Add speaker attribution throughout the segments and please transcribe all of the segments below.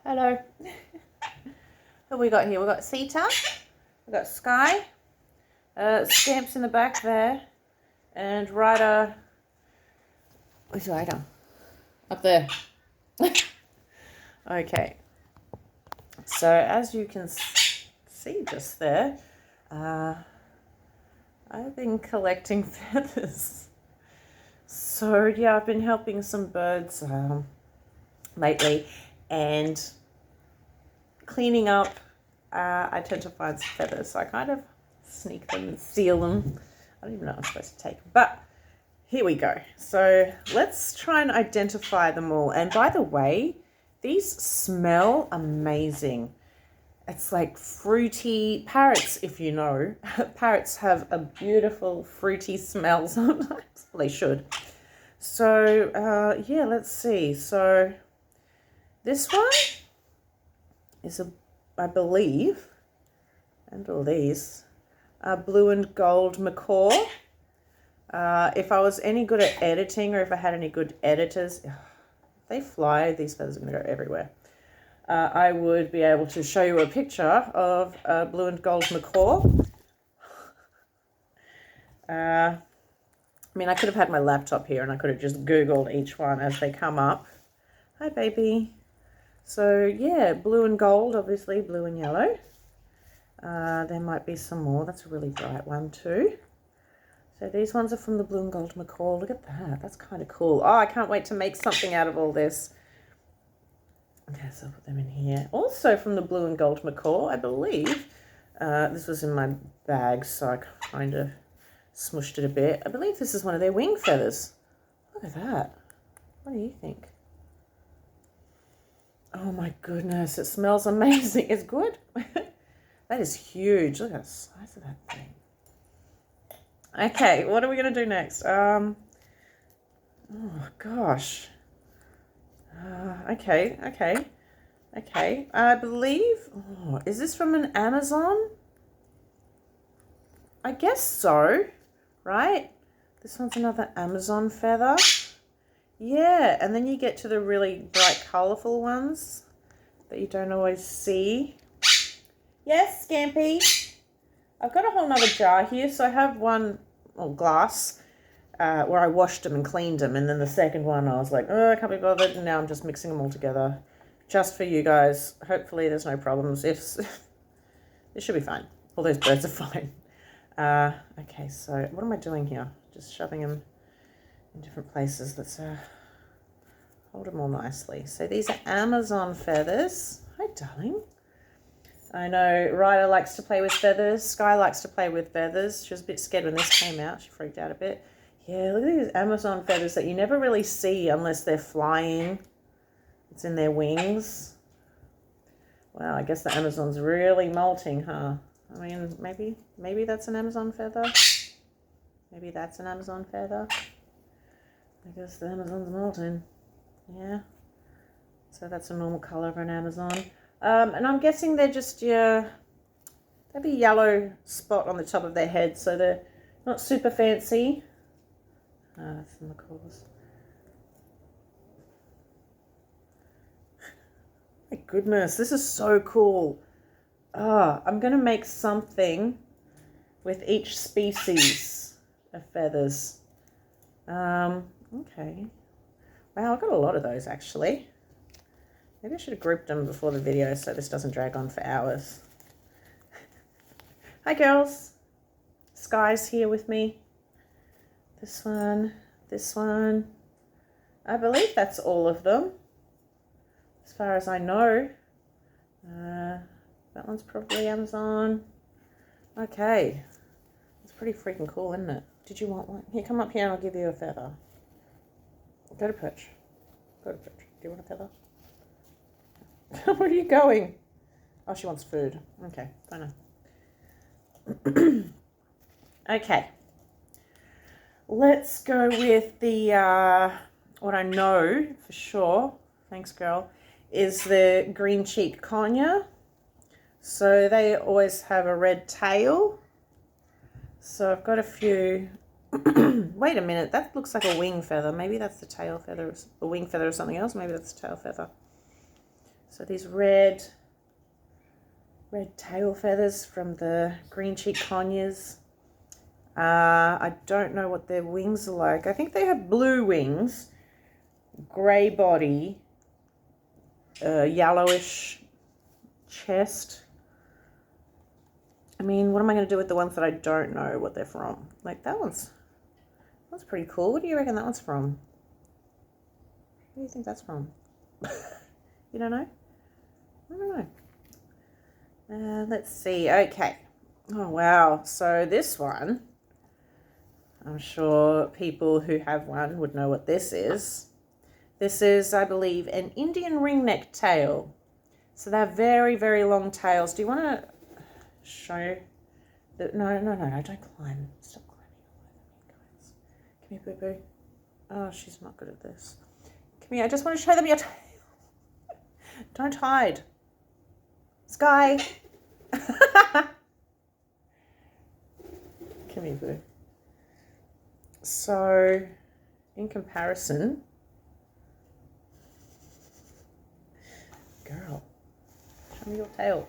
Speaker 1: Hello. What we got here? We've got Sita, we've got Sky, Stamps in the back there, and Ryder. Where's Ryder? Up there. Okay. So as you can see just there, I've been collecting feathers. So yeah, I've been helping some birds lately and cleaning up. I tend to find some feathers, so I kind of sneak them and steal them. I don't even know what I'm supposed to take them, but here we go. So let's try and identify them all. And by the way, these smell amazing. It's like fruity. Parrots, if you know, parrots have a beautiful fruity smell sometimes. Well, they should. So yeah, let's see. So this one is I believe, and all these are blue and gold macaw. If I was any good at editing, or if I had any good editors, if they fly, these feathers are going to go everywhere. I would be able to show you a picture of a blue and gold macaw. I mean, I could have had my laptop here and I could have just Googled each one as they come up. Hi, baby. So, yeah, blue and gold, obviously, blue and yellow. There might be some more. That's a really bright one too. So these ones are from the blue and gold macaw. Look at that. That's kind of cool. Oh, I can't wait to make something out of all this. Okay, so I'll put them in here. Also from the blue and gold macaw, I believe. This was in my bag, so I kind of smushed it a bit. I believe this is one of their wing feathers. Look at that. What do you think? Oh my goodness, it smells amazing. It's good. That is huge. Look at the size of that thing. Okay, what are we going to do next? Oh gosh. Okay. I believe, is this from an Amazon? I guess so, right? This one's another Amazon feather. Yeah, and then you get to the really bright, colourful ones that you don't always see. Yes, Scampy. I've got a whole nother jar here, so I have one glass where I washed them and cleaned them, and then the second one I was like, oh, I can't be bothered, and now I'm just mixing them all together just for you guys. Hopefully there's no problems. If it should be fine. All those birds are fine. Okay, so what am I doing here? Just shoving them in different places. Let's hold them all nicely. So these are Amazon feathers. Hi, darling. I know Ryder likes to play with feathers. Sky likes to play with feathers. She was a bit scared when this came out. She freaked out a bit. Yeah, look at these Amazon feathers that you never really see unless they're flying. It's in their wings. Wow, I guess the Amazon's really molting, huh? I mean, maybe that's an Amazon feather. Maybe that's an Amazon feather. I guess the Amazon's molting. Yeah. So that's a normal color of an Amazon. And I'm guessing they're just maybe yellow spot on the top of their head, so they're not super fancy. That's the macaws. My goodness, this is so cool. I'm going to make something with each species of feathers. Okay. Wow, I've got a lot of those actually. Maybe I should have grouped them before the video so this doesn't drag on for hours. Hi girls. Sky's here with me. This one. I believe that's all of them. As far as I know. That one's probably Amazon. Okay. It's pretty freaking cool, isn't it? Did you want one? Here, come up here and I'll give you a feather. Go to perch. Do you want a feather? Where are you going? Oh, she wants food. Okay, fine. Okay. Let's go with the, what I know for sure, thanks girl, is the green cheek conure. So they always have a red tail. So I've got a few. Wait a minute, that looks like a wing feather. Maybe that's the tail feather, a wing feather or something else. Maybe that's the tail feather. So these red tail feathers from the green cheek conures. I don't know what their wings are like. I think they have blue wings, grey body, yellowish chest. I mean, what am I going to do with the ones that I don't know what they're from? Like that's pretty cool. What do you reckon that one's from? What do you think that's from? You don't know? I don't know. Let's see. Okay. Oh, wow. So this one, I'm sure people who have one would know what this is. This is, I believe, an Indian ringneck tail. So they're very, very long tails. Do you want to show the... No, don't climb. Stop climbing all over me, guys. Come here, boo-boo. Oh, she's not good at this. Come here, I just want to show them your tail. Don't hide. Sky. Come here, boo. So, in comparison... Girl, show me your tail.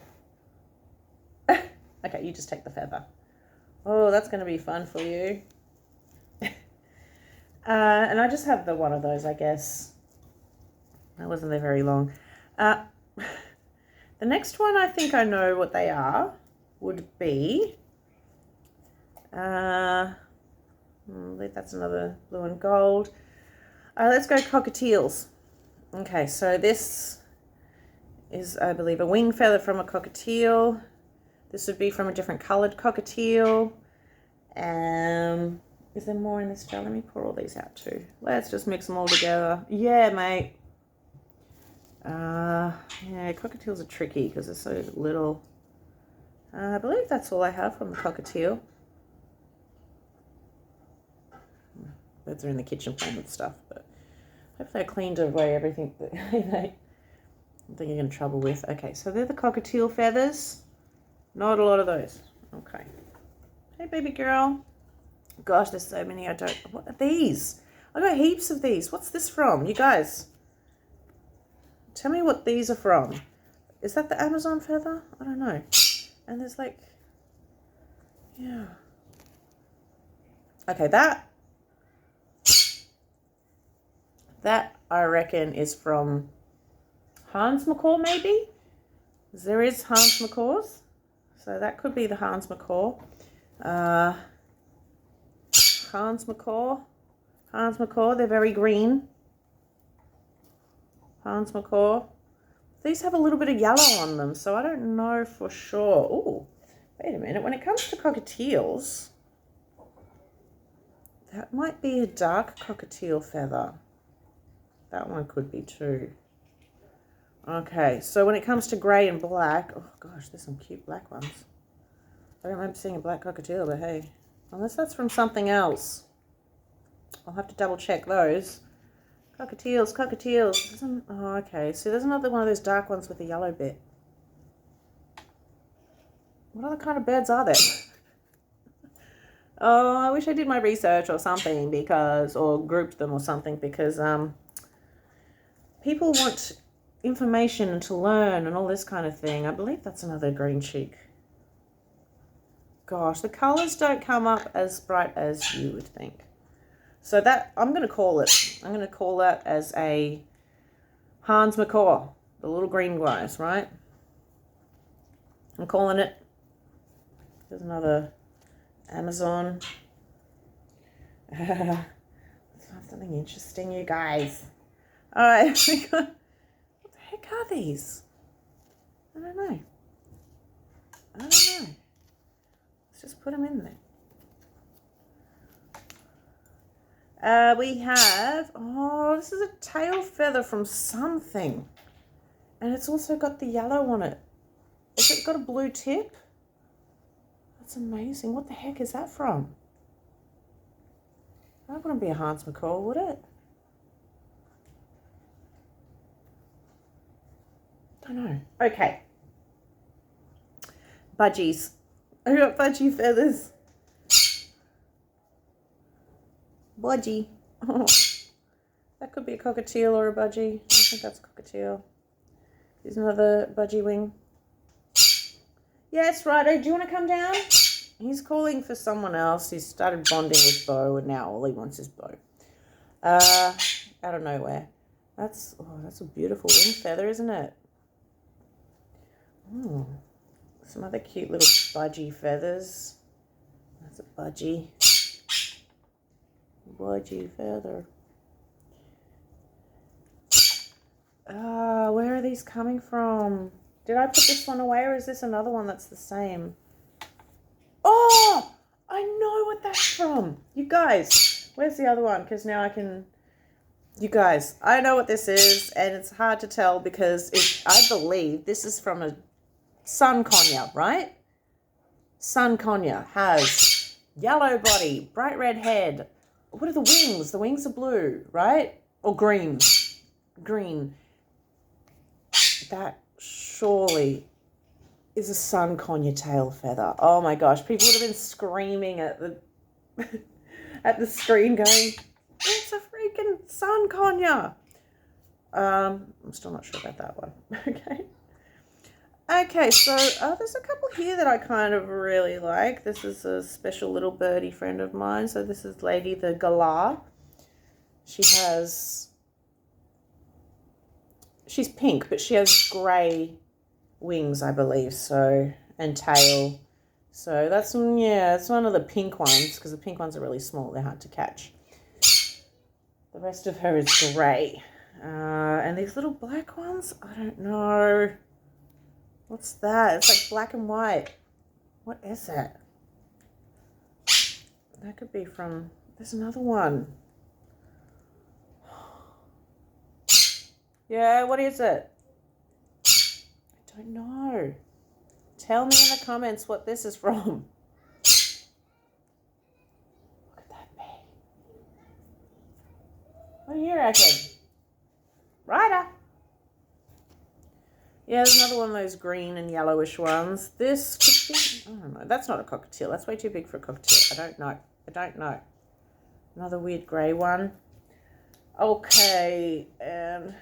Speaker 1: Okay, you just take the feather. Oh, that's going to be fun for you. And I just have the one of those, I guess. That wasn't there very long. The next one, I think I know what they are, would be... I believe that's another blue and gold. Let's go cockatiels. Okay, so this is, I believe, a wing feather from a cockatiel. This would be from a different coloured cockatiel. Is there more in this jar? Let me pour all these out too. Let's just mix them all together. Yeah, mate. Yeah, cockatiels are tricky because they're so little. I believe that's all I have from the cockatiel. Birds are in the kitchen playing with stuff, but hopefully I cleaned away everything that I don't think you're in trouble with. Okay, so they're the cockatiel feathers. Not a lot of those. Okay. Hey, baby girl. Gosh, there's so many I don't... What are these? I got heaps of these. What's this from? You guys, tell me what these are from. Is that the Amazon feather? I don't know. And there's like... Yeah. Okay, that I reckon is from Hans Macaw, maybe? There is Hans Macaws. So that could be the Hans Macaw. Hans Macaw, they're very green. Hans Macaw. These have a little bit of yellow on them, so I don't know for sure. Oh, wait a minute. When it comes to cockatiels, that might be a dark cockatiel feather. That one could be too. Okay, so when it comes to grey and black, oh gosh, there's some cute black ones. I don't remember seeing a black cockatiel, but hey, unless that's from something else. I'll have to double check those. Cockatiels. Oh, okay, so there's another one of those dark ones with a yellow bit. What other kind of birds are there? Oh, I wish I did my research or something or grouped them or something because people want information to learn and all this kind of thing. I believe that's another green cheek. Gosh, the colours don't come up as bright as you would think. So that, I'm going to call that as a Hans Macaw, the little green guys, right? I'm calling it. There's another Amazon. Let's have something interesting, you guys. All right, we got... What the heck are these? I don't know. Let's just put them in there. We have, oh, this is a tail feather from something. And it's also got the yellow on it. Has it got a blue tip? That's amazing. What the heck is that from? That wouldn't be a Hans Macaw, would it? Don't know. Okay. Budgies. I got budgie feathers. Budgie. Oh, that could be a cockatiel or a budgie. I think that's a cockatiel. Here's another budgie wing. Yes, Righto, do you want to come down? He's calling for someone else. He's started bonding with Bo, and now all he wants is Bo. Out of nowhere. That's a beautiful wing feather, isn't it? Oh, some other cute little budgie feathers. That's a budgie. Budgie feather. Where are these coming from? Did I put this one away, or is this another one that's the same? Oh, I know what that's from. You guys, where's the other one? Because now I can... You guys, I know what this is, and it's hard to tell because I believe this is from a sun conure, right? Sun conure has yellow body, bright red head. What are the wings? The wings are blue, right? Or green. Green. That surely is a sun conure tail feather. Oh my gosh, people would have been screaming at the at the screen going, it's a freaking sun conure. I'm still not sure about that one. Okay, so there's a couple here that I kind of really like. This is a special little birdie friend of mine. So this is Lady the Galah. She's pink, but she has grey wings, I believe, so, and tail. So that's, yeah, it's one of the pink ones, because the pink ones are really small. They're hard to catch. The rest of her is grey. And these little black ones, I don't know. What's that? It's like black and white. What is that? That could be from, there's another one. Yeah, what is it? I don't know. Tell me in the comments what this is from. What could that be? What do you reckon? Righto. Yeah, there's another one of those green and yellowish ones. This could be, I don't know. That's not a cockatiel. That's way too big for a cockatiel. I don't know. Another weird grey one. Okay, and...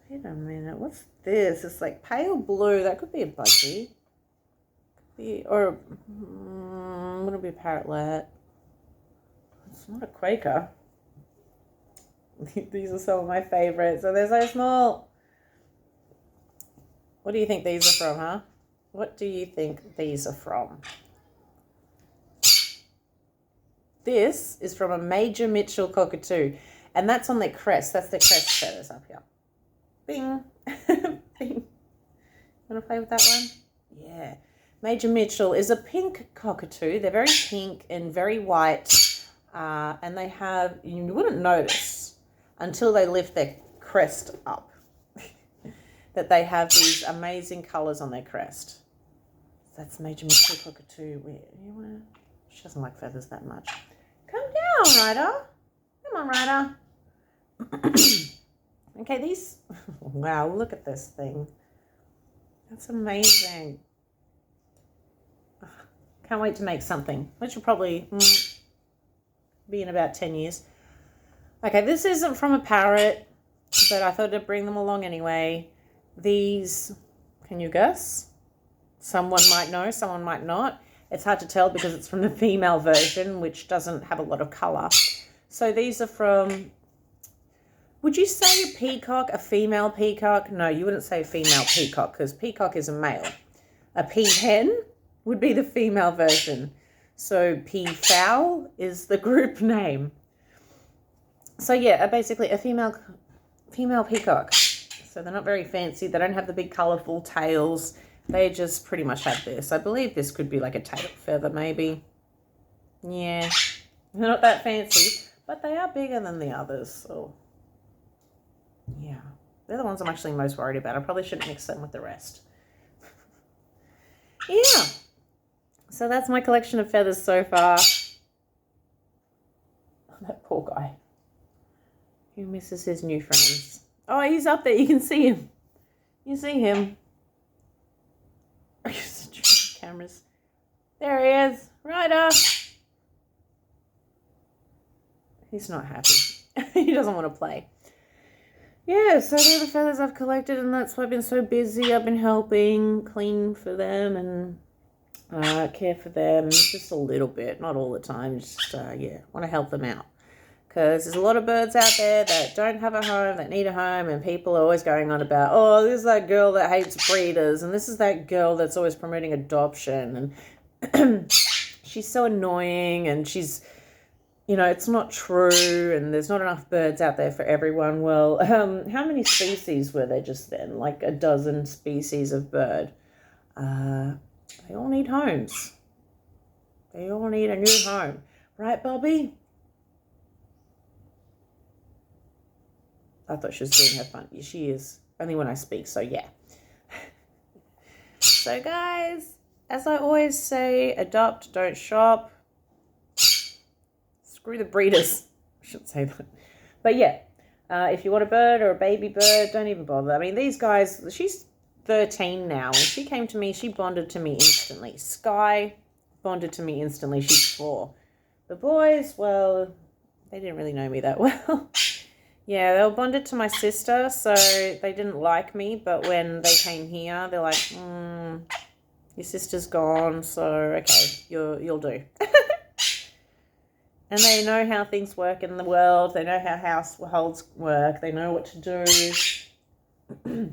Speaker 1: Wait a minute, what's this? It's like pale blue. That could be a budgie. Or would it be a parrotlet? It's not a Quaker. These are some of my favorites. So they're so small. What do you think these are from, huh? What do you think these are from? This is from a Major Mitchell cockatoo. And that's on their crest. That's their crest feathers up here. Bing. Bing. Want to play with that one? Yeah. Major Mitchell is a pink cockatoo. They're very pink and very white. And they have, you wouldn't notice until they lift their crest up that they have these amazing colours on their crest. That's Major Mitchell cockatoo. She doesn't like feathers that much. Come down, Ryder. Come on, Ryder. Okay, these... Wow, look at this thing. That's amazing. Can't wait to make something, which will probably be in about 10 years. Okay, this isn't from a parrot, but I thought I'd bring them along anyway. These, can you guess? Someone might know, someone might not. It's hard to tell because it's from the female version, which doesn't have a lot of colour. So these are from, would you say a peacock, a female peacock? No, you wouldn't say a female peacock because peacock is a male. A peahen would be the female version. So peafowl is the group name. So yeah, basically a female peacock. So they're not very fancy. They don't have the big colourful tails. They just pretty much have this. I believe this could be like a tail feather maybe. Yeah, they're not that fancy, but they are bigger than the others. So yeah, they're the ones I'm actually most worried about. I probably shouldn't mix them with the rest. Yeah, so that's my collection of feathers so far. That poor guy. He misses his new friends. Oh, he's up there. You can see him. You see him. Cameras. There he is. Ryder. He's not happy. He doesn't want to play. yeah, so they're the feathers I've collected, and that's why I've been so busy. I've been helping clean for them and care for them just a little bit, not all the time. Just, yeah, want to help them out. Because there's a lot of birds out there that don't have a home, that need a home, and people are always going on about, oh, this is that girl that hates breeders, and this is that girl that's always promoting adoption, and she's so annoying, and she's, you know, it's not true, and there's not enough birds out there for everyone. Well, how many species were there just then? Like a dozen species of bird. They all need homes. They all need a new home. Right, Bobby? I thought she was doing her fun. She is. Only when I speak, so yeah. So guys, as I always say, adopt, don't shop. Screw the breeders. I shouldn't say that. But yeah, if you want a bird or a baby bird, don't even bother. I mean, these guys, she's 13 now. When she came to me, she bonded to me instantly. Sky bonded to me instantly. She's 4. The boys, well, they didn't really know me that well. Yeah, they were bonded to my sister, so they didn't like me. But when they came here, they're like, your sister's gone, so okay, you'll do. And they know how things work in the world. They know how households work. They know what to do.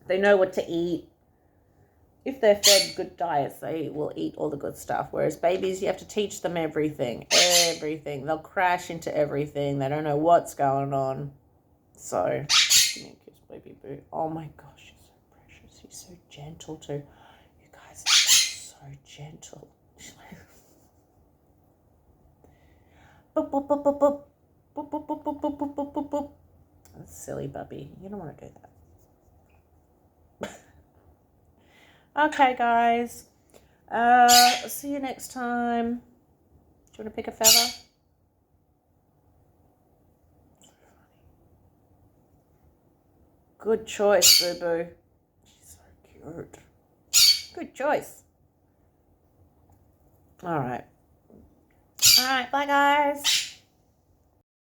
Speaker 1: They know what to eat. If they're fed good diets, they will eat all the good stuff. Whereas babies, you have to teach them everything. Everything. They'll crash into everything. They don't know what's going on. So, give me a kiss, baby boo. Oh my gosh, she's so precious. She's so gentle too. You guys are so gentle. Boop, boop, boop, boop, boop. Boop, boop, boop, boop, boop, boop, boop, boop, boop. That's silly, Bubby. You don't want to do that. Okay, guys. See you next time. Do you want to pick a feather? Good choice, Boo Boo. She's so cute. Good choice. All right. All right, bye, guys.